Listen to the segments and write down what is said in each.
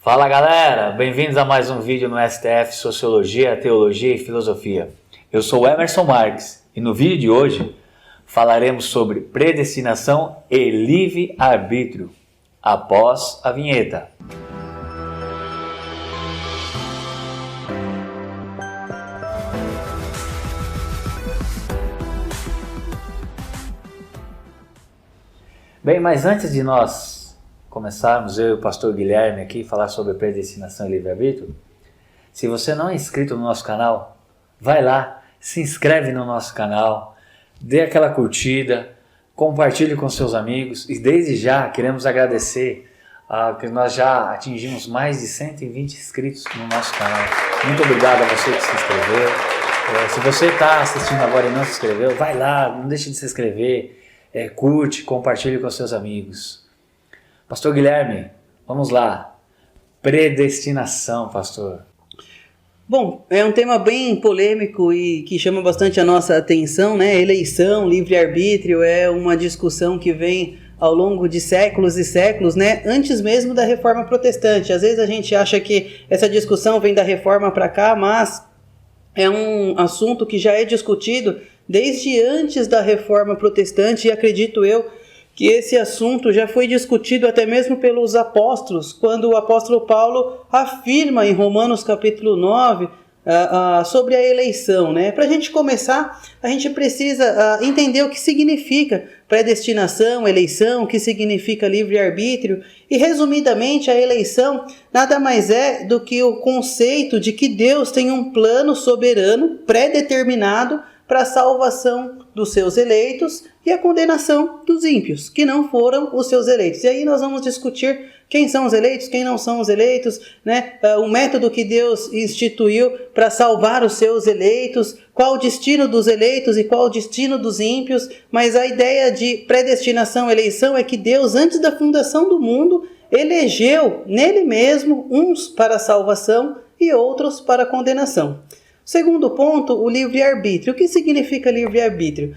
Fala galera, bem-vindos a mais um vídeo no STF Sociologia, Teologia e Filosofia. Eu sou Emerson Marques e no vídeo de hoje falaremos sobre predestinação e livre-arbítrio, após a vinheta. Bem, mas antes de nós começarmos, eu e o pastor Guilherme aqui, falar sobre predestinação e livre-arbítrio, se você não é inscrito no nosso canal, vai lá, se inscreve no nosso canal, dê aquela curtida, compartilhe com seus amigos e desde já queremos agradecer que nós já atingimos mais de 120 inscritos no nosso canal. Muito obrigado a você que se inscreveu. Se você está assistindo agora e não se inscreveu, vai lá, não deixe de se inscrever, curte, compartilhe com seus amigos. Pastor Guilherme, vamos lá. Predestinação, pastor. Bom, é um tema bem polêmico e que chama bastante a nossa atenção, né? Eleição, livre-arbítrio é uma discussão que vem ao longo de séculos e séculos, né? Antes mesmo da Reforma Protestante. Às vezes a gente acha que essa discussão vem da Reforma para cá, mas é um assunto que já é discutido desde antes da Reforma Protestante e acredito eu que esse assunto já foi discutido até mesmo pelos apóstolos, quando o apóstolo Paulo afirma em Romanos capítulo 9 sobre a eleição, né? Para a gente começar, a gente precisa entender o que significa predestinação, eleição, o que significa livre-arbítrio, e resumidamente a eleição nada mais é do que o conceito de que Deus tem um plano soberano, pré-determinado, para a salvação dos seus eleitos e a condenação dos ímpios, que não foram os seus eleitos. E aí nós vamos discutir quem são os eleitos, quem não são os eleitos, né? O método que Deus instituiu para salvar os seus eleitos, qual o destino dos eleitos e qual o destino dos ímpios. Mas a ideia de predestinação, eleição, é que Deus, antes da fundação do mundo, elegeu nele mesmo uns para a salvação e outros para a condenação. Segundo ponto, o livre-arbítrio. O que significa livre-arbítrio?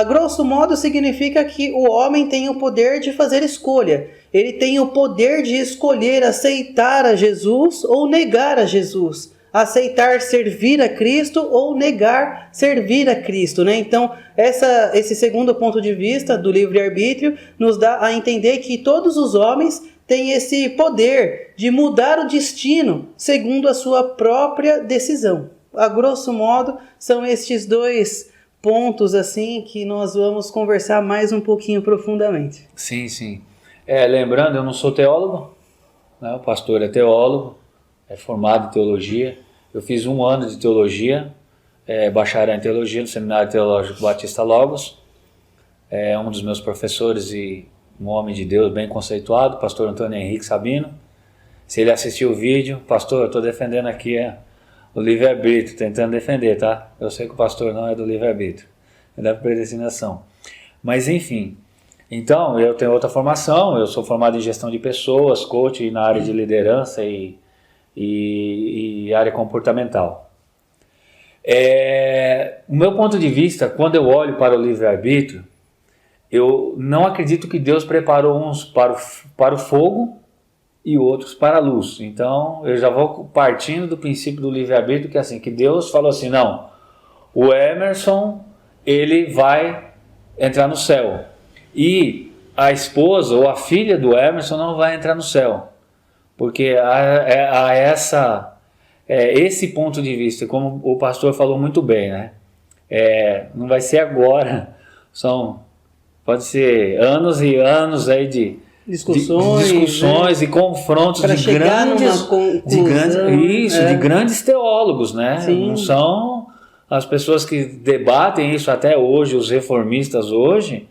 Grosso modo, significa que o homem tem o poder de fazer escolha. Ele tem o poder de escolher aceitar a Jesus ou negar a Jesus. Aceitar servir a Cristo ou negar servir a Cristo, né? Então, esse segundo ponto de vista do livre-arbítrio nos dá a entender que todos os homens têm esse poder de mudar o destino segundo a sua própria decisão. A grosso modo, são estes dois pontos assim que nós vamos conversar mais um pouquinho profundamente. Sim. Lembrando, eu não sou teólogo, né? O pastor é teólogo, é formado em teologia. Eu fiz 1 ano de teologia, bacharel em teologia no Seminário Teológico Batista Logos. É um dos meus professores e um homem de Deus bem conceituado, pastor Antônio Henrique Sabino. Se ele assistiu o vídeo, pastor, eu estou defendendo aqui o livre-arbítrio, tentando defender, tá? Eu sei que o pastor não é do livre-arbítrio, é da predestinação. Mas enfim, então eu tenho outra formação, eu sou formado em gestão de pessoas, coach na área de liderança e área comportamental. O meu ponto de vista, quando eu olho para o livre-arbítrio, eu não acredito que Deus preparou uns para o fogo e outros para a luz. Então, eu já vou partindo do princípio do livre-arbítrio, que é assim, que Deus falou assim, não, o Emerson, ele vai entrar no céu, e a esposa ou a filha do Emerson não vai entrar no céu, porque há esse ponto de vista, como o pastor falou muito bem, né? Não vai ser agora, pode ser anos e anos aí de discussões, né? E confrontos de grandes teólogos, né? Sim. Não são as pessoas que debatem isso até hoje, os reformistas hoje,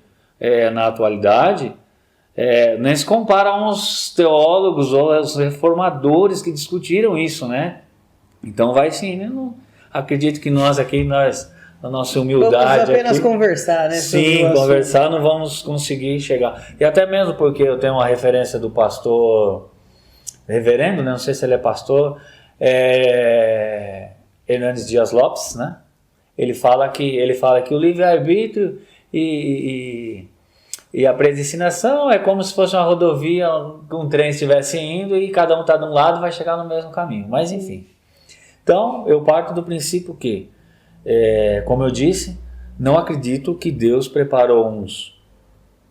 na atualidade, nem se compara a uns teólogos ou aos reformadores que discutiram isso, né? Então vai sim, né? Não acredito que nós aqui, a nossa humildade. Vamos apenas aqui, conversar, né? Sim, conversar não vamos conseguir chegar. E até mesmo porque eu tenho uma referência do pastor reverendo, né? Não sei se ele é pastor, Hernandes Dias Lopes, né? Ele fala que o livre-arbítrio e E a predestinação é como se fosse uma rodovia, um trem estivesse indo e cada um está de um lado e vai chegar no mesmo caminho. Mas enfim. Então, eu parto do princípio que, como eu disse, não acredito que Deus preparou uns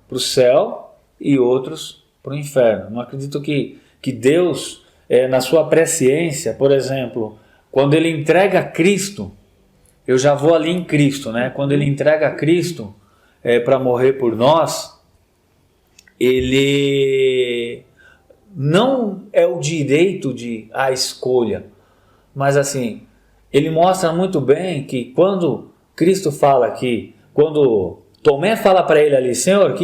para o céu e outros para o inferno. Não acredito que Deus, na sua presciência, por exemplo, quando Ele entrega Cristo, eu já vou ali em Cristo, né? Quando Ele entrega Cristo para morrer por nós, Ele não é o direito de a escolha, mas assim, Ele mostra muito bem que quando Cristo fala aqui, quando Tomé fala para Ele ali, Senhor,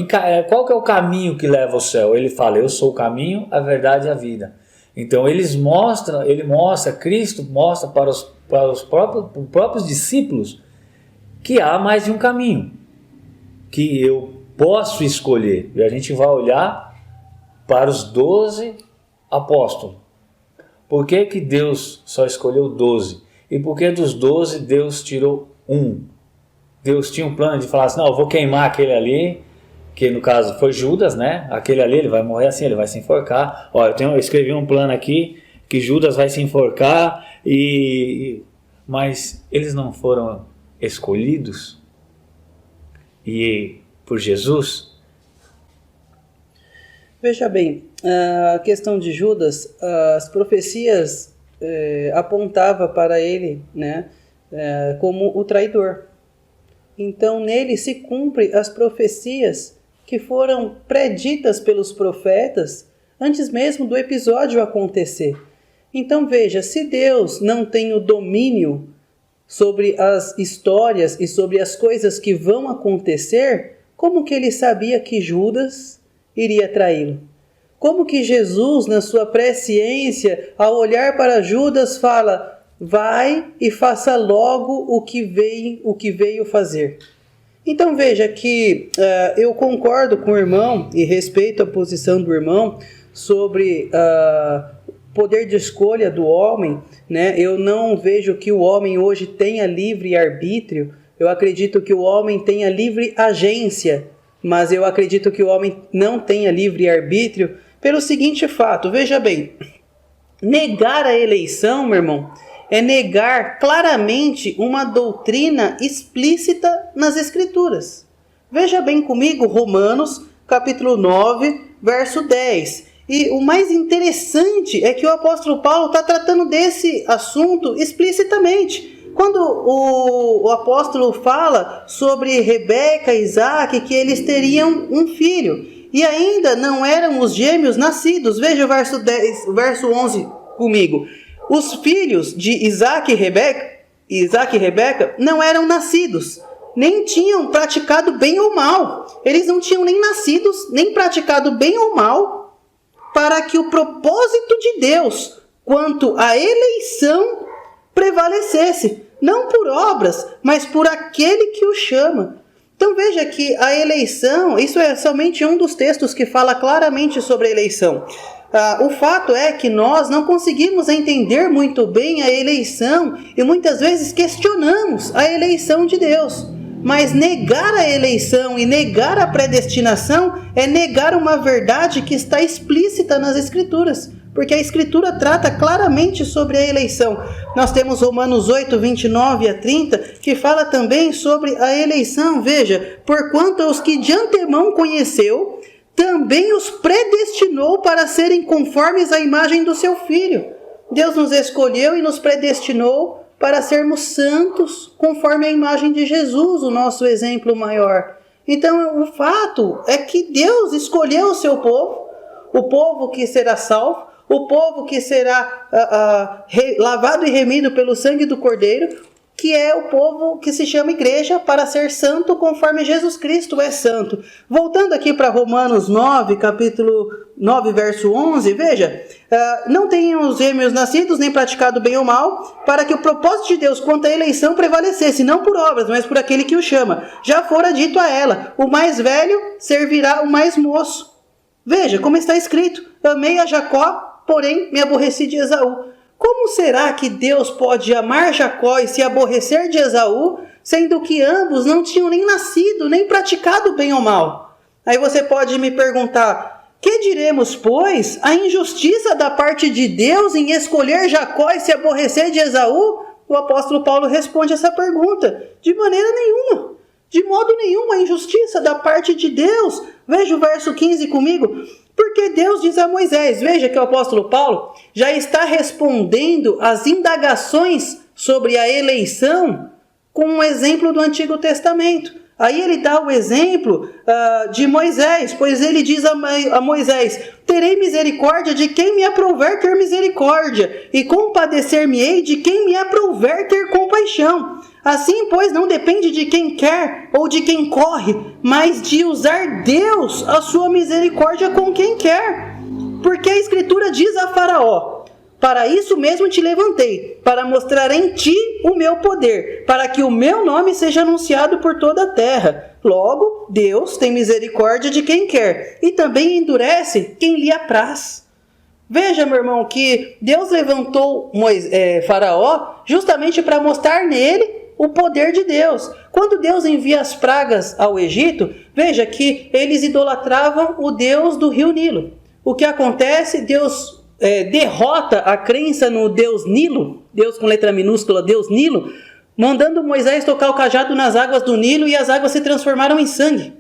qual que é o caminho que leva ao céu? Ele fala, eu sou o caminho, a verdade e a vida. Então Cristo mostra para os próprios discípulos que há mais de um caminho, que eu posso escolher. E a gente vai olhar para os 12 apóstolos. Por que Deus só escolheu 12? E por que dos 12 Deus tirou um? Deus tinha um plano de falar assim, não, eu vou queimar aquele ali, que no caso foi Judas, né? Aquele ali, ele vai morrer assim, ele vai se enforcar. Ó, eu escrevi um plano aqui, que Judas vai se enforcar, mas eles não foram escolhidos por Jesus? Veja bem, a questão de Judas, as profecias apontavam para ele, né, como o traidor. Então nele se cumpre as profecias que foram preditas pelos profetas antes mesmo do episódio acontecer. Então veja, se Deus não tem o domínio sobre as histórias e sobre as coisas que vão acontecer, como que ele sabia que Judas iria traí-lo? Como que Jesus, na sua presciência, ao olhar para Judas, fala, vai e faça logo o que veio fazer? Então veja que eu concordo com o irmão e respeito a posição do irmão sobre poder de escolha do homem, né? Eu não vejo que o homem hoje tenha livre arbítrio. Eu acredito que o homem tenha livre agência, mas eu acredito que o homem não tenha livre arbítrio pelo seguinte fato. Veja bem, negar a eleição, meu irmão, é negar claramente uma doutrina explícita nas Escrituras. Veja bem comigo Romanos, capítulo 9, verso 10. E o mais interessante é que o apóstolo Paulo está tratando desse assunto explicitamente. Quando o apóstolo fala sobre Rebeca e Isaac, que eles teriam um filho, e ainda não eram os gêmeos nascidos. Veja o verso 11 comigo. Os filhos de Isaac e Rebeca não eram nascidos, nem tinham praticado bem ou mal. Eles não tinham nem nascidos, nem praticado bem ou mal, para que o propósito de Deus quanto à eleição prevalecesse, não por obras, mas por aquele que o chama. Então veja que a eleição, isso é somente um dos textos que fala claramente sobre a eleição. O fato é que nós não conseguimos entender muito bem a eleição e muitas vezes questionamos a eleição de Deus. Mas negar a eleição e negar a predestinação é negar uma verdade que está explícita nas Escrituras. Porque a Escritura trata claramente sobre a eleição. Nós temos Romanos 8, 29 a 30, que fala também sobre a eleição. Veja, porquanto os que de antemão conheceu, também os predestinou para serem conformes à imagem do seu Filho. Deus nos escolheu e nos predestinou para sermos santos, conforme a imagem de Jesus, o nosso exemplo maior. Então, o fato é que Deus escolheu o seu povo, o povo que será salvo, o povo que será lavado e remido pelo sangue do Cordeiro, que é o povo que se chama igreja, para ser santo conforme Jesus Cristo é santo. Voltando aqui para Romanos 9, capítulo 9, verso 11, veja, não tenham os gêmeos nascidos, nem praticado bem ou mal, para que o propósito de Deus quanto à eleição prevalecesse, não por obras, mas por aquele que o chama. Já fora dito a ela, o mais velho servirá o mais moço. Veja como está escrito, amei a Jacó, porém me aborreci de Esaú. Como será que Deus pode amar Jacó e se aborrecer de Esaú, sendo que ambos não tinham nem nascido, nem praticado bem ou mal? Aí você pode me perguntar: que diremos, pois, a injustiça da parte de Deus em escolher Jacó e se aborrecer de Esaú? O apóstolo Paulo responde essa pergunta: de maneira nenhuma, de modo nenhum, a injustiça da parte de Deus. Veja o verso 15 comigo. Porque Deus diz a Moisés, veja que o apóstolo Paulo já está respondendo às indagações sobre a eleição com um exemplo do Antigo Testamento. Aí ele dá o exemplo de Moisés, pois ele diz a Moisés: terei misericórdia de quem me aprouver ter misericórdia, e compadecer-me-ei de quem me aprouver ter compaixão. Assim, pois, não depende de quem quer ou de quem corre, mas de usar Deus a sua misericórdia com quem quer. Porque a Escritura diz a Faraó: para isso mesmo te levantei, para mostrar em ti o meu poder, para que o meu nome seja anunciado por toda a terra. Logo, Deus tem misericórdia de quem quer, e também endurece quem lhe apraz. Veja, meu irmão, que Deus levantou Faraó justamente para mostrar nele o poder de Deus. Quando Deus envia as pragas ao Egito, veja que eles idolatravam o Deus do rio Nilo. O que acontece? Deus derrota a crença no Deus Nilo, Deus com letra minúscula, Deus Nilo, mandando Moisés tocar o cajado nas águas do Nilo e as águas se transformaram em sangue.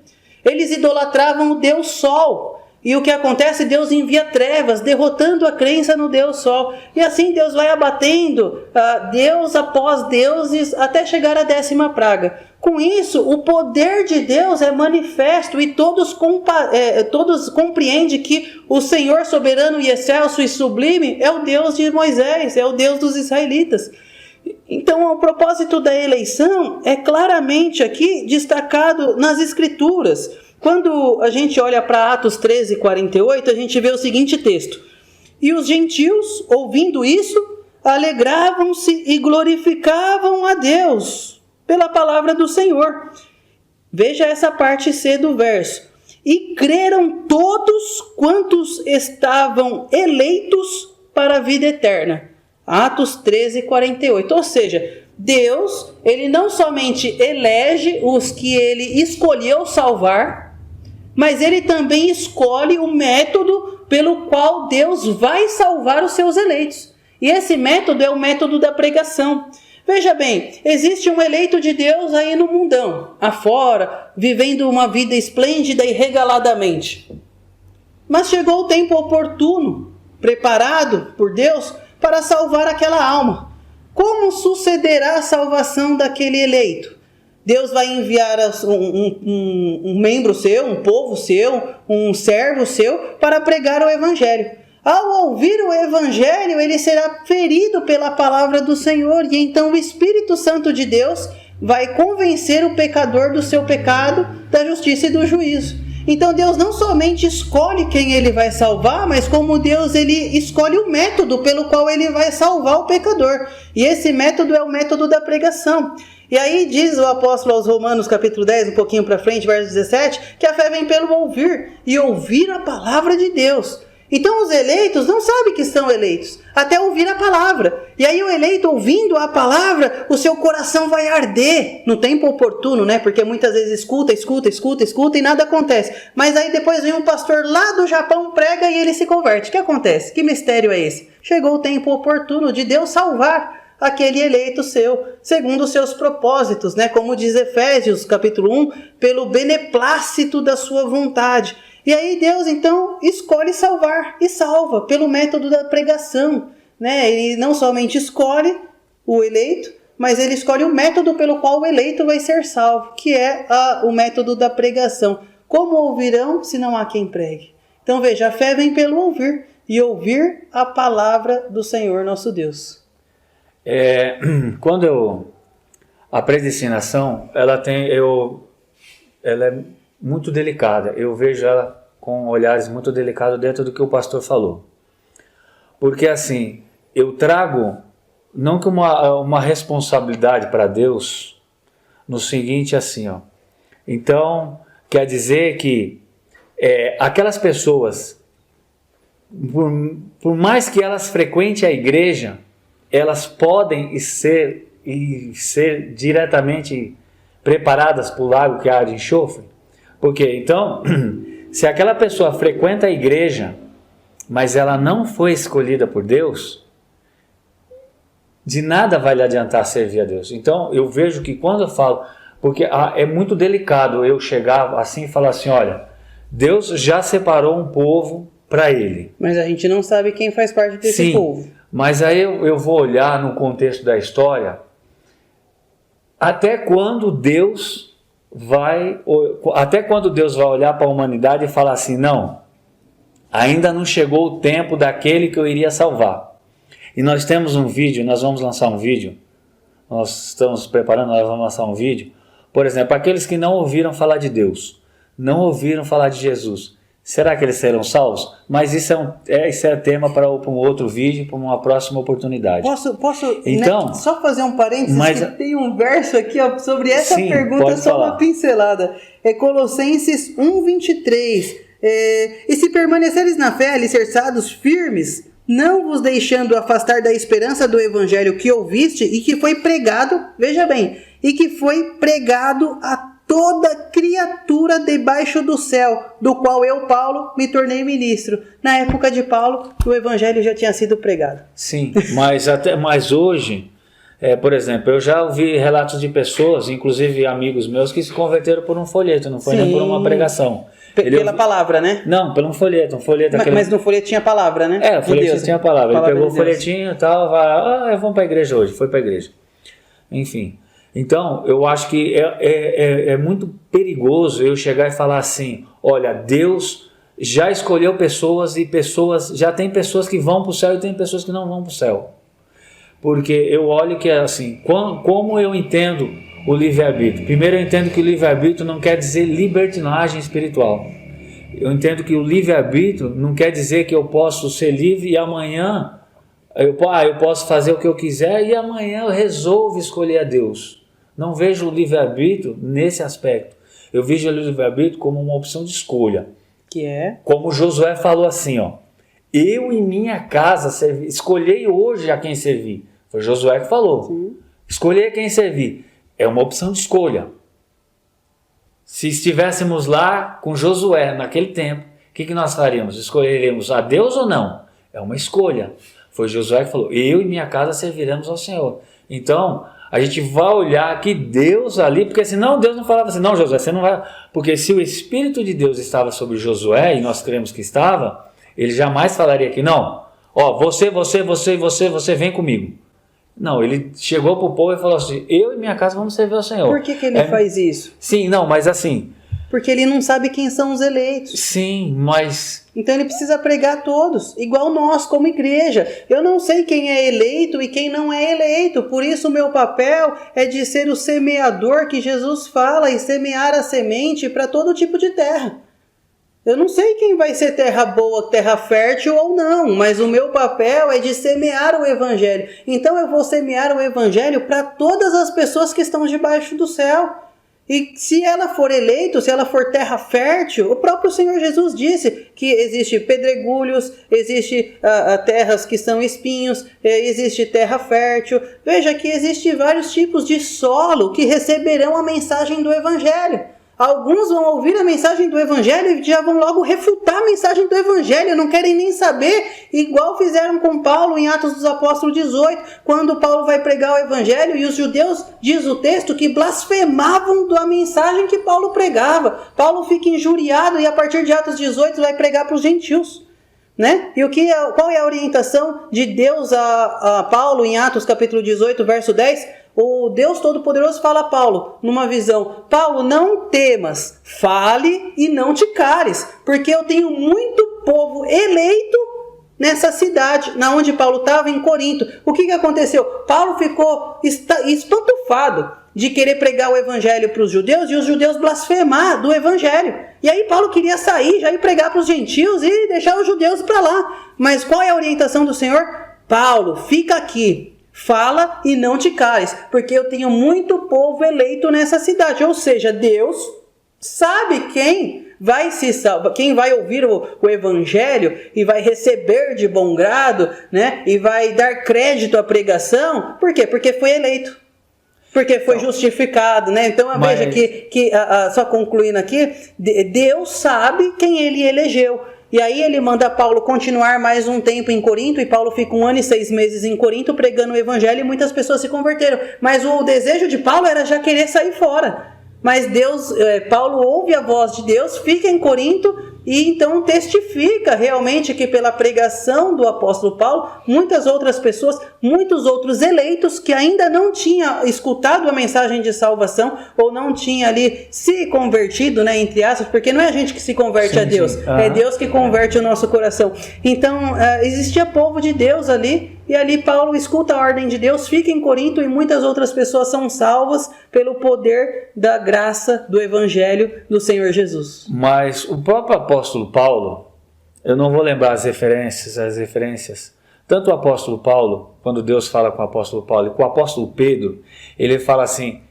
Eles idolatravam o Deus Sol. E o que acontece? Deus envia trevas, derrotando a crença no Deus Sol. E assim Deus vai abatendo Deus após deuses até chegar à 10ª praga. Com isso, o poder de Deus é manifesto e todos compreendem que o Senhor soberano e excelso e sublime é o Deus de Moisés, é o Deus dos israelitas. Então, o propósito da eleição é claramente aqui destacado nas Escrituras. Quando a gente olha para Atos 13:48, a gente vê o seguinte texto: e os gentios, ouvindo isso, alegravam-se e glorificavam a Deus pela palavra do Senhor. Veja essa parte C do verso. E creram todos quantos estavam eleitos para a vida eterna. Atos 13:48. Ou seja, Deus, ele não somente elege os que ele escolheu salvar, mas ele também escolhe o método pelo qual Deus vai salvar os seus eleitos. E esse método é o método da pregação. Veja bem, existe um eleito de Deus aí no mundão, afora, vivendo uma vida esplêndida e regaladamente. Mas chegou o tempo oportuno, preparado por Deus, para salvar aquela alma. Como sucederá a salvação daquele eleito? Deus vai enviar um membro seu, um povo seu, um servo seu, para pregar o Evangelho. Ao ouvir o Evangelho, ele será ferido pela palavra do Senhor, e então o Espírito Santo de Deus vai convencer o pecador do seu pecado, da justiça e do juízo. Então Deus não somente escolhe quem ele vai salvar, mas como Deus ele escolhe o método pelo qual ele vai salvar o pecador. E esse método é o método da pregação. E aí diz o apóstolo aos Romanos, capítulo 10, um pouquinho para frente, verso 17, que a fé vem pelo ouvir, e ouvir a palavra de Deus. Então os eleitos não sabem que são eleitos, até ouvir a palavra. E aí o eleito ouvindo a palavra, o seu coração vai arder no tempo oportuno, né? Porque muitas vezes escuta e nada acontece. Mas aí depois vem um pastor lá do Japão, prega e ele se converte. O que acontece? Que mistério é esse? Chegou o tempo oportuno de Deus salvar aquele eleito seu, segundo os seus propósitos, né? Como diz Efésios, capítulo 1, pelo beneplácito da sua vontade. E aí Deus, então, escolhe salvar e salva pelo método da pregação, né? Ele não somente escolhe o eleito, mas ele escolhe o método pelo qual o eleito vai ser salvo, que é o método da pregação. Como ouvirão se não há quem pregue? Então veja, a fé vem pelo ouvir, e ouvir a palavra do Senhor nosso Deus. A predestinação, ela é muito delicada. Eu vejo ela com olhares muito delicados dentro do que o pastor falou. Porque assim, eu trago não que uma responsabilidade para Deus no seguinte assim, ó. Então, quer dizer que aquelas pessoas, por mais que elas frequentem a igreja, elas podem ser diretamente preparadas para o lago que há de enxofre? Porque, então, se aquela pessoa frequenta a igreja, mas ela não foi escolhida por Deus, de nada vai lhe adiantar servir a Deus. Então, eu vejo que quando eu falo, porque é muito delicado eu chegar assim e falar assim, olha, Deus já separou um povo para Ele. Mas a gente não sabe quem faz parte desse povo. Mas aí eu vou olhar no contexto da história, até quando Deus vai olhar para a humanidade e falar assim, não, ainda não chegou o tempo daquele que eu iria salvar. E nós temos um vídeo, nós vamos lançar um vídeo, nós estamos preparando, nós vamos lançar um vídeo, por exemplo, aqueles que não ouviram falar de Deus, não ouviram falar de Jesus, será que eles serão salvos? Mas isso é tema para um outro vídeo, para uma próxima oportunidade. Posso então, só fazer um parênteses, que tem um verso aqui sobre essa pergunta, só uma pincelada. É Colossenses 1:23. E se permaneceres na fé, alicerçados firmes, não vos deixando afastar da esperança do evangelho que ouviste e que foi pregado, veja bem, e que foi pregado a toda criatura debaixo do céu, do qual eu, Paulo, me tornei ministro. Na época de Paulo, o evangelho já tinha sido pregado. Sim, mas hoje, por exemplo, eu já ouvi relatos de pessoas, inclusive amigos meus, que se converteram por um folheto, não foi nem por uma pregação. Pela palavra, né? Não, pelo um folheto. Mas no folheto tinha a palavra, né? O folheto tinha a palavra. Ele pegou o folhetinho e tal, vamos para a igreja hoje. Foi para a igreja. Enfim. Então, eu acho que é muito perigoso eu chegar e falar assim, olha, Deus já escolheu pessoas e já tem pessoas que vão para o céu e tem pessoas que não vão para o céu. Porque eu olho que é assim, como eu entendo o livre-arbítrio? Primeiro, eu entendo que o livre-arbítrio não quer dizer libertinagem espiritual. Eu entendo que o livre-arbítrio não quer dizer que eu posso ser livre e amanhã eu posso fazer o que eu quiser e amanhã eu resolvo escolher a Deus. Não vejo o livre-arbítrio nesse aspecto. Eu vejo o livre-arbítrio como uma opção de escolha. Que é? Como Josué falou assim, eu e minha casa escolhei hoje a quem servir. Foi Josué que falou. Sim. Escolher a quem servir. É uma opção de escolha. Se estivéssemos lá com Josué naquele tempo, o que nós faríamos? Escolheríamos a Deus ou não? É uma escolha. Foi Josué que falou, eu e minha casa serviremos ao Senhor. Então, a gente vai olhar que Deus ali, porque senão Deus não falava assim, não Josué, você não vai... Porque se o Espírito de Deus estava sobre Josué, e nós cremos que estava, ele jamais falaria que não, você vem comigo. Não, ele chegou para o povo e falou assim, eu e minha casa vamos servir ao Senhor. Por que ele faz isso? Sim, não, mas assim... Porque ele não sabe quem são os eleitos. Sim, mas... Então ele precisa pregar a todos, igual nós como igreja. Eu não sei quem é eleito e quem não é eleito. Por isso o meu papel é de ser o semeador que Jesus fala e semear a semente para todo tipo de terra. Eu não sei quem vai ser terra boa, terra fértil ou não, mas o meu papel é de semear o evangelho. Então eu vou semear o evangelho para todas as pessoas que estão debaixo do céu. E se ela for eleita, se ela for terra fértil, o próprio Senhor Jesus disse que existe pedregulhos, existe terras que são espinhos, existe terra fértil. Veja que existe vários tipos de solo que receberão a mensagem do evangelho. Alguns vão ouvir a mensagem do evangelho e já vão logo refutar a mensagem do evangelho, não querem nem saber, igual fizeram com Paulo em Atos dos Apóstolos 18, quando Paulo vai pregar o evangelho e os judeus, diz o texto, que blasfemavam da mensagem que Paulo pregava. Paulo fica injuriado e a partir de Atos 18 vai pregar para os gentios. Né? E qual é a orientação de Deus a Paulo em Atos capítulo 18, verso 10? O Deus Todo-Poderoso fala a Paulo, numa visão, Paulo, não temas, fale e não te cares, porque eu tenho muito povo eleito nessa cidade, na onde Paulo estava, em Corinto. O que aconteceu? Paulo ficou espantufado de querer pregar o evangelho para os judeus e os judeus blasfemar do evangelho. E aí Paulo queria sair, já ir pregar para os gentios e deixar os judeus para lá. Mas qual é a orientação do Senhor? Paulo, fica aqui. Fala e não te cales, porque eu tenho muito povo eleito nessa cidade. Ou seja, Deus sabe quem vai se salvar, quem vai ouvir o evangelho e vai receber de bom grado, né? E vai dar crédito à pregação. Por quê? Porque foi eleito. Porque foi justificado, né? Então, veja que só concluindo aqui, Deus sabe quem ele elegeu. E aí ele manda Paulo continuar mais um tempo em Corinto, e Paulo fica 1 ano e 6 meses em Corinto pregando o evangelho, e muitas pessoas se converteram. Mas o desejo de Paulo era já querer sair fora. Mas Paulo ouve a voz de Deus, fica em Corinto, e então testifica realmente que pela pregação do apóstolo Paulo, muitas outras pessoas, muitos outros eleitos que ainda não tinham escutado a mensagem de salvação, ou não tinha ali se convertido, né, entre aspas, porque não é a gente que se converte a Deus, é Deus que converte o nosso coração. Então existia povo de Deus ali, e ali Paulo escuta a ordem de Deus, fica em Corinto, e muitas outras pessoas são salvas pelo poder da graça do evangelho do Senhor Jesus. Mas o próprio apóstolo Paulo, eu não vou lembrar as referências, tanto o apóstolo Paulo, quando Deus fala com o apóstolo Paulo, e com o apóstolo Pedro, ele fala assim,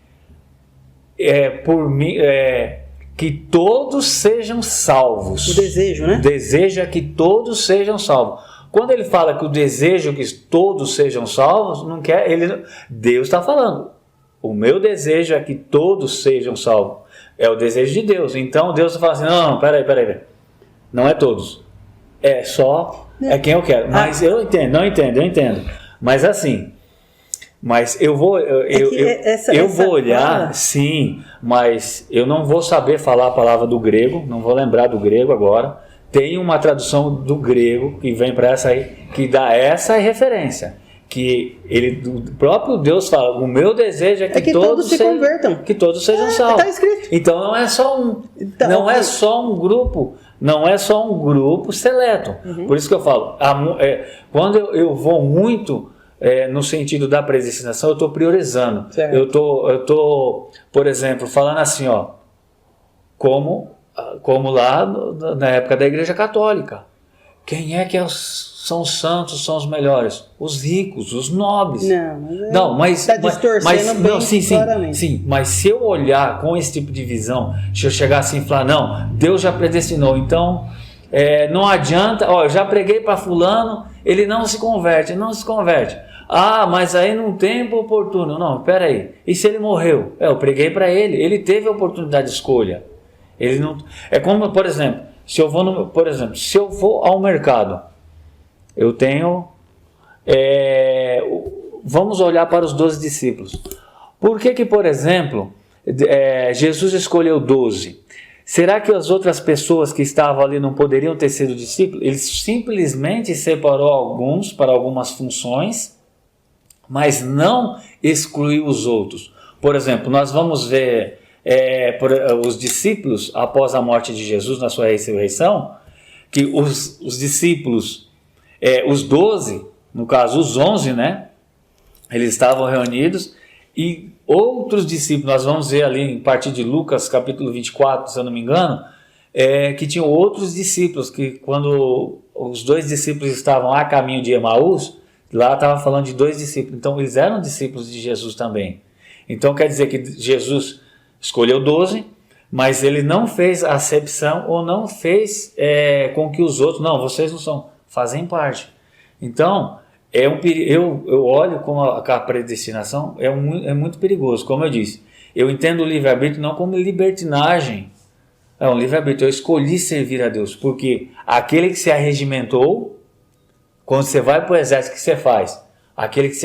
que todos sejam salvos. O desejo, né? O desejo é que todos sejam salvos. Quando ele fala que o desejo é que todos sejam salvos, não quer, Deus está falando. O meu desejo é que todos sejam salvos. É o desejo de Deus. Então Deus fala assim, não, peraí. Não é todos. É quem eu quero. Mas eu entendo. Mas assim, eu vou olhar, sim, mas eu não vou saber falar a palavra do grego, não vou lembrar do grego agora. Tem uma tradução do grego que vem para essa aí, que dá essa referência. Que o próprio Deus fala, o meu desejo é que todos se convertam. Que todos sejam salvos. Está escrito. Então não é só um grupo, não é só um grupo seleto. Por isso que eu falo, quando eu vou muito no sentido da predestinação, eu estou priorizando. Certo. Eu tô, por exemplo, falando assim, como lá na época da Igreja Católica. Quem é que são os santos, são os melhores? Os ricos, os nobres. Está distorcendo bem claramente. Sim, mas se eu olhar com esse tipo de visão, se eu chegar assim e falar, não, Deus já predestinou, então não adianta, eu já preguei para fulano, ele não se converte. Mas aí não tem tempo oportuno. Não, peraí, e se ele morreu? Eu preguei para ele teve a oportunidade de escolha. Ele não, é como, por exemplo, se eu vou ao mercado, eu tenho, vamos olhar para os 12 discípulos. Por que, por exemplo, Jesus escolheu 12? Será que as outras pessoas que estavam ali não poderiam ter sido discípulos? Ele simplesmente separou alguns para algumas funções, mas não excluiu os outros. Por exemplo, nós vamos ver os discípulos, após a morte de Jesus na sua ressurreição, que os discípulos, os 12, no caso os 11, né, eles estavam reunidos, e outros discípulos, nós vamos ver ali a partir de Lucas capítulo 24, se eu não me engano, que tinham outros discípulos, que quando os 2 discípulos estavam a caminho de Emaús, lá estava falando de 2 discípulos, então eles eram discípulos de Jesus também. Então quer dizer que Jesus escolheu 12, mas ele não fez acepção ou não fez com que os outros, não, vocês não são, fazem parte. Então, eu olho com a predestinação, é muito perigoso, como eu disse. Eu entendo o livre-arbítrio não como libertinagem, é um livre-arbítrio, eu escolhi servir a Deus, porque aquele que se arregimentou, quando você vai para o exército, o que você faz? Aquele que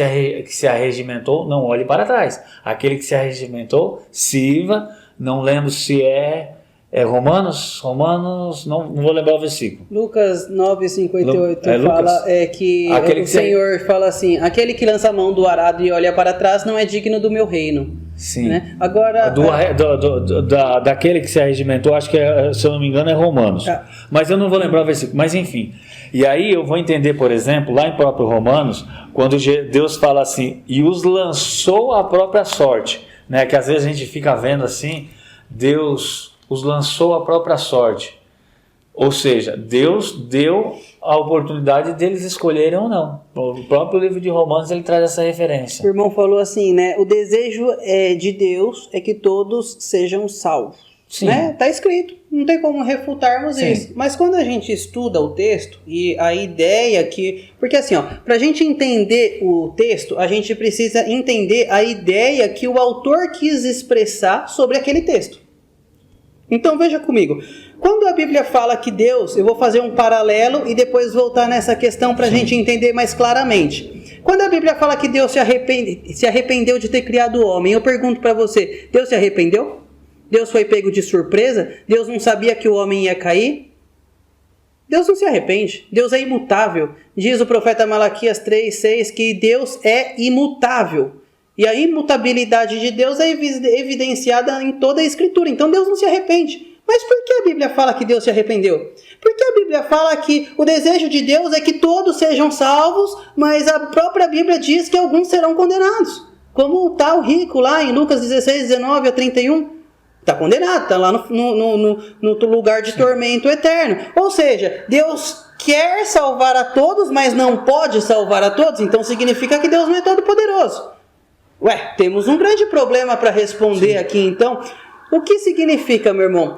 se arregimentou, não olhe para trás. Aquele que se arregimentou, sirva. Não lembro se é Romanos, não vou lembrar o versículo. Lucas 9:58 fala que o Senhor fala assim, aquele que lança a mão do arado e olha para trás não é digno do meu reino. Sim. Né? Agora, daquele que se arregimentou, acho que se eu não me engano é Romanos. Mas eu não vou lembrar o versículo. Mas enfim. E aí eu vou entender, por exemplo, lá em próprio Romanos, quando Deus fala assim, e os lançou à própria sorte, né? Que às vezes a gente fica vendo assim, Deus os lançou à própria sorte. Ou seja, Deus deu a oportunidade deles escolherem ou não. O próprio livro de Romanos ele traz essa referência. O irmão falou assim, né? O desejo de Deus é que todos sejam salvos. Sim. Né? Tá escrito, não tem como refutarmos Sim. isso. Mas quando a gente estuda o texto e a ideia que... Porque assim, para a gente entender o texto, a gente precisa entender a ideia que o autor quis expressar sobre aquele texto. Então veja comigo, quando a Bíblia fala que Deus, eu vou fazer um paralelo e depois voltar nessa questão para a gente entender mais claramente. Quando a Bíblia fala que Deus se arrependeu de ter criado o homem, eu pergunto para você, Deus se arrependeu? Deus foi pego de surpresa? Deus não sabia que o homem ia cair? Deus não se arrepende. Deus é imutável. Diz o profeta Malaquias 3:6 que Deus é imutável. E a imutabilidade de Deus é evidenciada em toda a Escritura. Então Deus não se arrepende. Mas por que a Bíblia fala que Deus se arrependeu? Porque a Bíblia fala que o desejo de Deus é que todos sejam salvos, mas a própria Bíblia diz que alguns serão condenados. Como o tal rico lá em Lucas 16:19-31. Está condenado, está lá no lugar de tormento eterno. Ou seja, Deus quer salvar a todos, mas não pode salvar a todos. Então significa que Deus não é todo poderoso. Temos um grande problema para responder aqui então. O que significa, meu irmão?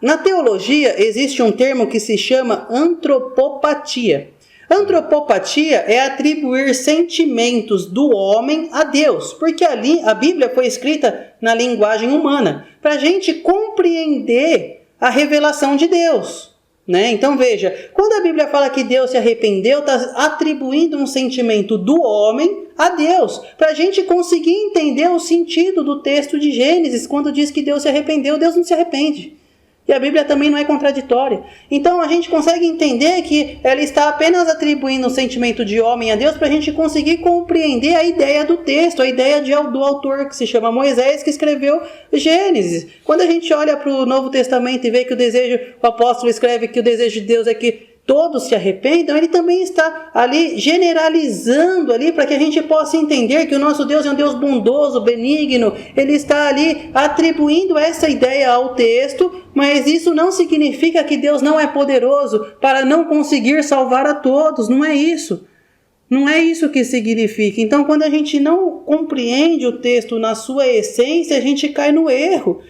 Na teologia existe um termo que se chama antropopatia. Antropopatia é atribuir sentimentos do homem a Deus, porque ali a Bíblia foi escrita na linguagem humana, para a gente compreender a revelação de Deus. Né? Então veja, quando a Bíblia fala que Deus se arrependeu, está atribuindo um sentimento do homem a Deus, para a gente conseguir entender o sentido do texto de Gênesis, quando diz que Deus se arrependeu. Deus não se arrepende. E a Bíblia também não é contraditória. Então a gente consegue entender que ela está apenas atribuindo um sentimento de homem a Deus para a gente conseguir compreender a ideia do texto, a ideia do autor que se chama Moisés, que escreveu Gênesis. Quando a gente olha para o Novo Testamento e vê que o apóstolo escreve que o desejo de Deus é que todos se arrependam, ele também está ali generalizando ali para que a gente possa entender que o nosso Deus é um Deus bondoso, benigno. Ele está ali atribuindo essa ideia ao texto, mas isso não significa que Deus não é poderoso para não conseguir salvar a todos. Não é isso. Não é isso que significa. Então, quando a gente não compreende o texto na sua essência, a gente cai no erro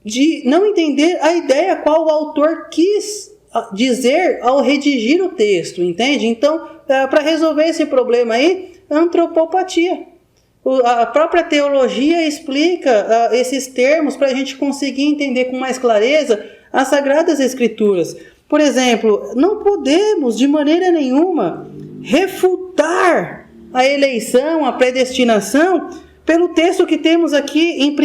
de não entender a ideia qual o autor quis dizer ao redigir o texto, entende? Então, para resolver esse problema aí, antropopatia. A própria teologia explica esses termos para a gente conseguir entender com mais clareza as Sagradas Escrituras. Por exemplo, não podemos de maneira nenhuma refutar a eleição, a predestinação, pelo texto que temos aqui em 1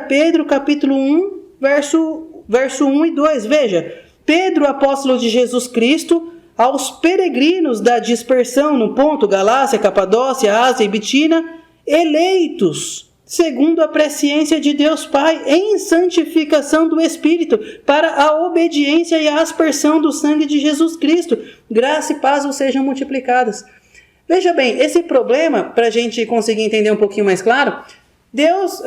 Pedro capítulo 1, verso 1 e 2. Veja, Pedro, apóstolo de Jesus Cristo, aos peregrinos da dispersão no Ponto, Galácia, Capadócia, Ásia e Bitínia, eleitos, segundo a presciência de Deus Pai, em santificação do Espírito, para a obediência e a aspersão do sangue de Jesus Cristo. Graça e paz vos sejam multiplicadas. Veja bem, esse problema, para a gente conseguir entender um pouquinho mais claro, Deus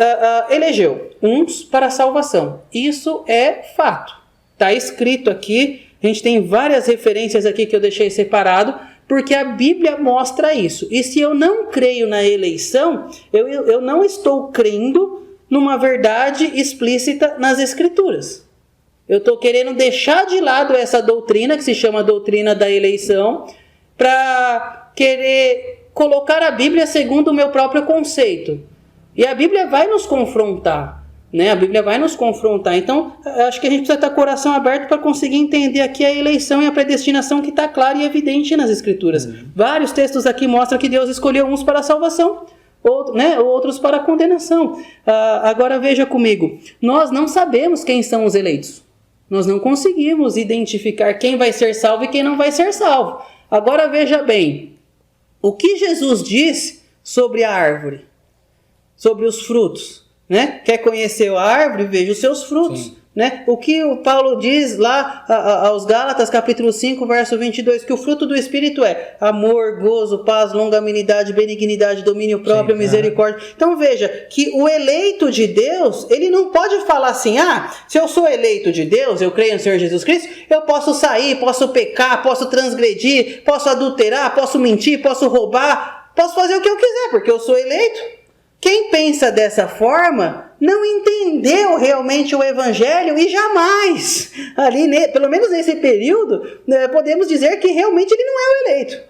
elegeu uns para a salvação. Isso é fato. Está escrito aqui, a gente tem várias referências aqui que eu deixei separado, porque a Bíblia mostra isso. E se eu não creio na eleição, eu não estou crendo numa verdade explícita nas Escrituras. Eu estou querendo deixar de lado essa doutrina, que se chama doutrina da eleição, para querer colocar a Bíblia segundo o meu próprio conceito. E a Bíblia vai nos confrontar. A Bíblia vai nos confrontar. Então, acho que a gente precisa estar com o coração aberto para conseguir entender aqui a eleição e a predestinação que está clara e evidente nas Escrituras. Vários textos aqui mostram que Deus escolheu uns para a salvação, outros para a condenação. Agora veja comigo, nós não sabemos quem são os eleitos. Nós não conseguimos identificar quem vai ser salvo e quem não vai ser salvo. Agora veja bem, o que Jesus disse sobre a árvore, sobre os frutos. Quer conhecer a árvore? Veja os seus frutos. O que o Paulo diz lá aos Gálatas, capítulo 5, verso 22, que o fruto do Espírito é amor, gozo, paz, longanimidade, benignidade, domínio próprio, misericórdia. Então veja, que o eleito de Deus, ele não pode falar assim, se eu sou eleito de Deus, eu creio no Senhor Jesus Cristo, eu posso sair, posso pecar, posso transgredir, posso adulterar, posso mentir, posso roubar, posso fazer o que eu quiser, porque eu sou eleito. Quem pensa dessa forma não entendeu realmente o Evangelho e jamais, ali, pelo menos nesse período, podemos dizer que realmente ele não é o eleito.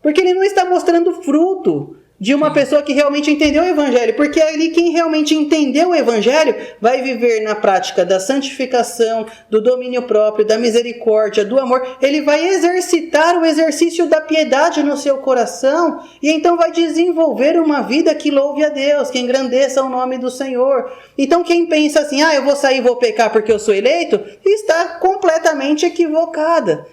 Porque ele não está mostrando fruto de uma pessoa que realmente entendeu o Evangelho. Porque ali quem realmente entendeu o Evangelho vai viver na prática da santificação, do domínio próprio, da misericórdia, do amor. Ele vai exercitar o exercício da piedade no seu coração e então vai desenvolver uma vida que louve a Deus, que engrandeça o nome do Senhor. Então quem pensa assim, eu vou sair e vou pecar porque eu sou eleito, está completamente equivocado,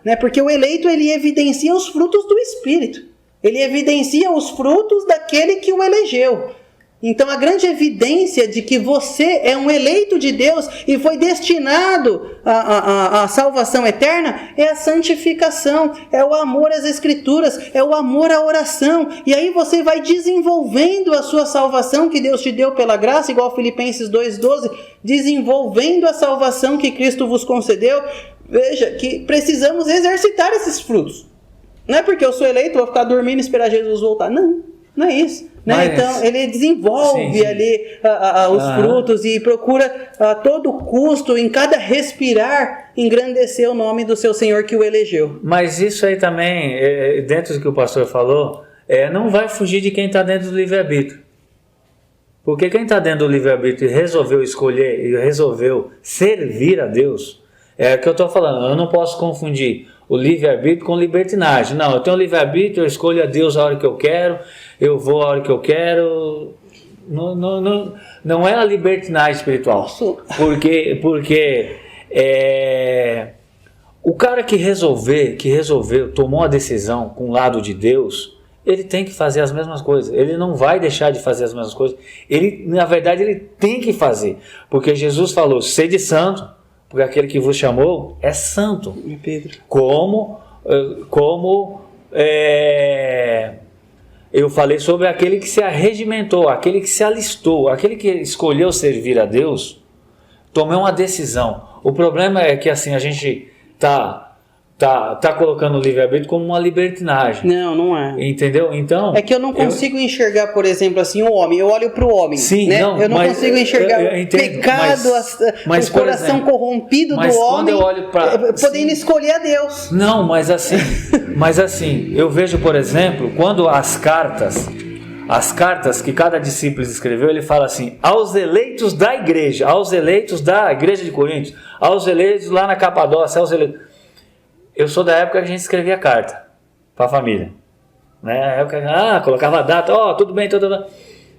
né? Porque o eleito ele evidencia os frutos do Espírito. Ele evidencia os frutos daquele que o elegeu. Então a grande evidência de que você é um eleito de Deus e foi destinado à salvação eterna é a santificação, é o amor às Escrituras, é o amor à oração. E aí você vai desenvolvendo a sua salvação que Deus te deu pela graça, igual Filipenses 2,12, desenvolvendo a salvação que Cristo vos concedeu. Veja que precisamos exercitar esses frutos. Não é porque eu sou eleito, vou ficar dormindo e esperar Jesus voltar. Não é isso. Né? Então, ele desenvolve ali os frutos e procura a todo custo, em cada respirar, engrandecer o nome do seu Senhor que o elegeu. Mas isso aí também, dentro do que o pastor falou, não vai fugir de quem está dentro do livre-arbítrio. Porque quem está dentro do livre-arbítrio e resolveu escolher, e resolveu servir a Deus, é o que eu estou falando, eu não posso confundir o livre-arbítrio com libertinagem. Não, eu tenho livre-arbítrio, eu escolho a Deus a hora que eu quero, eu vou a hora que eu quero. Não é a libertinagem espiritual. Porque o cara que resolveu, tomou a decisão com o lado de Deus, ele tem que fazer as mesmas coisas. Ele não vai deixar de fazer as mesmas coisas. Na verdade, ele tem que fazer. Porque Jesus falou, sede santo, porque aquele que vos chamou é santo. Pedro. Como eu falei sobre aquele que se arregimentou, aquele que se alistou, aquele que escolheu servir a Deus, tomou uma decisão. O problema é que assim, a gente tá colocando o livre-arbítrio como uma libertinagem. Não é. Entendeu? Então... É que eu não consigo enxergar, por exemplo, assim, o homem. Eu olho para o homem. Sim, né? Eu não consigo enxergar o pecado, o coração corrompido do homem, podendo escolher a Deus. Não, mas assim, eu vejo, por exemplo, quando as cartas que cada discípulo escreveu, ele fala assim, aos eleitos da igreja de Coríntios, aos eleitos lá na Capadócia, aos eleitos... Eu sou da época que a gente escrevia carta para a família. Né? Colocava a data, tudo bem, tudo bem.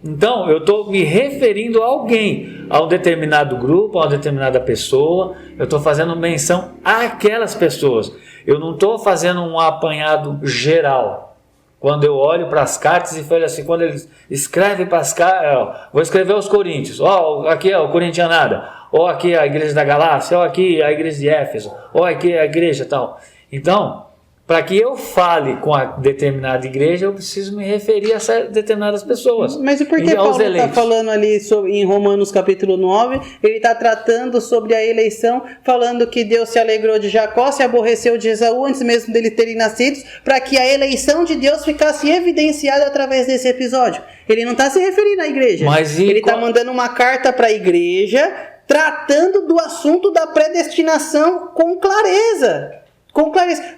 Então, eu estou me referindo a alguém, a um determinado grupo, a uma determinada pessoa. Eu estou fazendo menção àquelas pessoas. Eu não estou fazendo um apanhado geral. Quando eu olho para as cartas e falo assim, quando eles escrevem para as cartas, vou escrever aos Coríntios, aqui é o Corintianada, ou aqui a igreja da Galácia, ou aqui a igreja de Éfeso, ou aqui a igreja tal. Então, para que eu fale com a determinada igreja, eu preciso me referir a determinadas pessoas. Mas e por que Paulo está falando ali em Romanos capítulo 9? Ele está tratando sobre a eleição, falando que Deus se alegrou de Jacó, se aborreceu de Esaú antes mesmo dele terem nascido, para que a eleição de Deus ficasse evidenciada através desse episódio. Ele não está se referindo à igreja. Ele está mandando uma carta para a igreja, tratando do assunto da predestinação com clareza.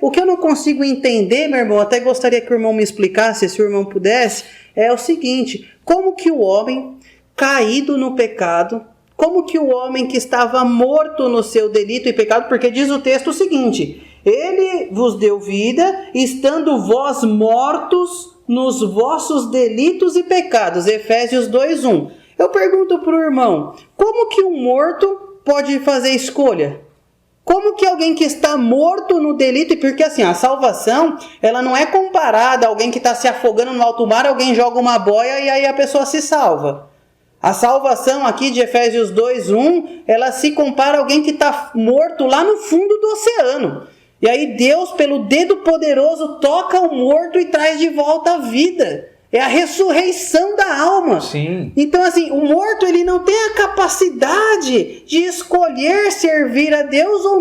O que eu não consigo entender, meu irmão, até gostaria que o irmão me explicasse, se o irmão pudesse, é o seguinte: como que o homem caído no pecado, como que o homem que estava morto no seu delito e pecado, porque diz o texto o seguinte, ele vos deu vida, estando vós mortos nos vossos delitos e pecados, Efésios 2:1. Eu pergunto para o irmão, como que um morto pode fazer escolha? Como que alguém que está morto no delito, porque assim, a salvação, ela não é comparada a alguém que está se afogando no alto mar, alguém joga uma boia e aí a pessoa se salva. A salvação aqui de Efésios 2:1, ela se compara a alguém que está morto lá no fundo do oceano. E aí Deus, pelo dedo poderoso, toca o morto e traz de volta a vida. É a ressurreição da alma. Sim. Então, assim, o morto, ele não tem a capacidade de escolher servir a Deus ou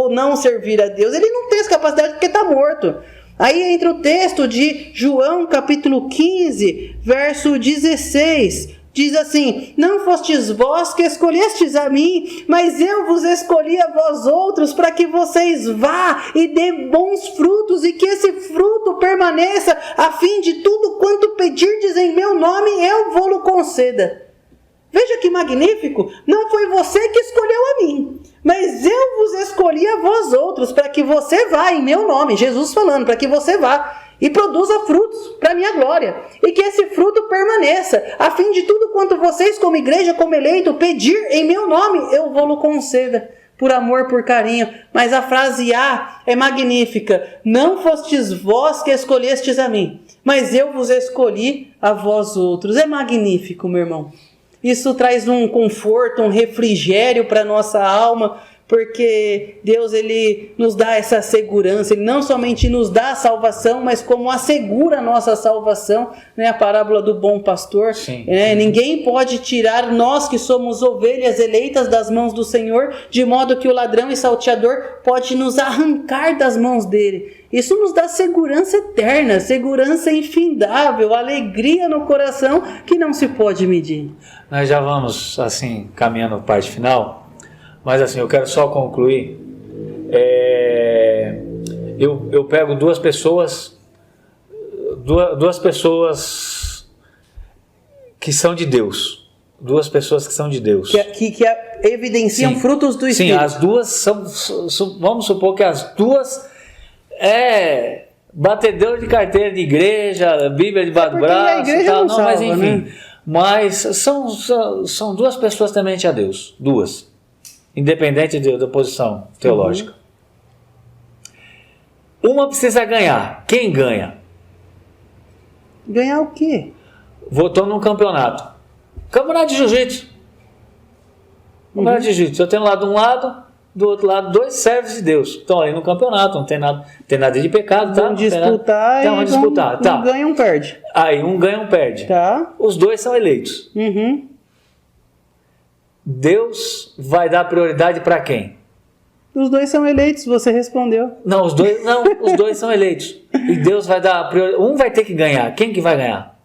não servir a Deus. Ele não tem essa capacidade porque está morto. Aí entra o texto de João capítulo 15, verso 16. Diz assim: não fostes vós que escolhestes a mim, mas eu vos escolhi a vós outros, para que vocês vá e dê bons frutos, e que esse fruto permaneça, a fim de tudo quanto pedirdes em meu nome, eu vou-lo conceda. Veja que magnífico, não foi você que escolheu a mim, mas eu vos escolhi a vós outros, para que você vá em meu nome, Jesus falando, para que você vá e produza frutos para a minha glória, e que esse fruto permaneça, a fim de tudo quanto vocês como igreja, como eleito, pedir em meu nome, eu vou-lo conceda, por amor, por carinho. Mas a frase A é magnífica: não fostes vós que escolhestes a mim, mas eu vos escolhi a vós outros. É magnífico, meu irmão. Isso traz um conforto, um refrigério para a nossa alma, porque Deus, Ele nos dá essa segurança. Ele não somente nos dá a salvação, mas como assegura a nossa salvação, né? A parábola do bom pastor. Ninguém pode tirar nós que somos ovelhas eleitas das mãos do Senhor, de modo que o ladrão e salteador pode nos arrancar das mãos dele. Isso nos dá segurança eterna, segurança infindável, alegria no coração que não se pode medir. Nós já vamos, assim, caminhando para a parte final. Mas assim, eu quero só concluir. Eu pego duas pessoas que são de Deus. Duas pessoas que são de Deus. Que evidenciam frutos do Espírito. Sim, as duas são, vamos supor que as duas batedor de carteira de igreja, Bíblia debaixo do braço, mas enfim. Né? Mas são duas pessoas temente a Deus. Duas. Independente da posição teológica. Uma precisa ganhar. Quem ganha? Ganhar o quê? Votou num campeonato. Campeonato de jiu-jitsu. Campeonato de jiu-jitsu. Eu tenho lá de um lado, do outro lado, dois servos de Deus. Estão ali no campeonato, não tem nada de pecado. Vão disputar vão disputar. Um ganha, um perde. Aí um ganha, um perde. Tá. Os dois são eleitos. Deus vai dar prioridade para quem? Os dois são eleitos, você respondeu. Não, os dois são eleitos. E Deus vai dar prioridade. Um vai ter que ganhar. Quem que vai ganhar?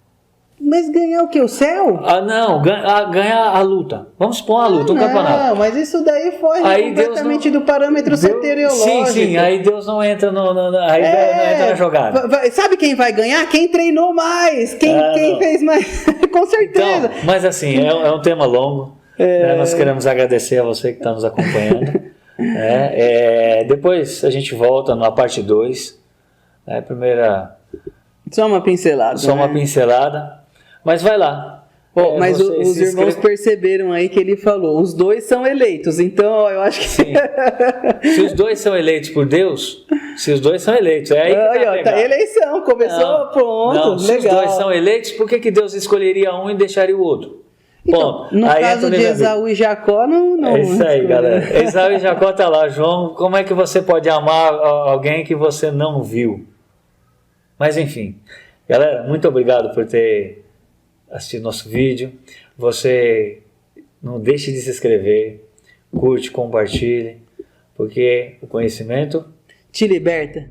Mas ganhar o quê? O céu? Não, ganhar a luta. Vamos supor uma luta, um campeonato. Não, mas isso daí foge completamente do parâmetro soteriológico. Sim, aí Deus não entra não entra na jogada. Sabe quem vai ganhar? Quem treinou mais, quem fez mais. Com certeza. Então, mas assim, é um tema longo. Nós queremos agradecer a você que está nos acompanhando. Depois a gente volta na parte 2. Primeira. Só uma pincelada. Uma pincelada. Mas vai lá. Mas os irmãos perceberam aí que ele falou: os dois são eleitos. Então eu acho que. Sim. Se os dois são eleitos por Deus, se os dois são eleitos. É aí que tá eleição, começou, pronto. Se legal. Os dois são eleitos, por que Deus escolheria um e deixaria o outro? Então, no caso de Esaú e Jacó, não. É isso aí, galera. Esaú e Jacó tá lá. João, como é que você pode amar alguém que você não viu? Mas enfim, galera, muito obrigado por ter assistido nosso vídeo. Você não deixe de se inscrever, curte, compartilhe, porque o conhecimento te liberta.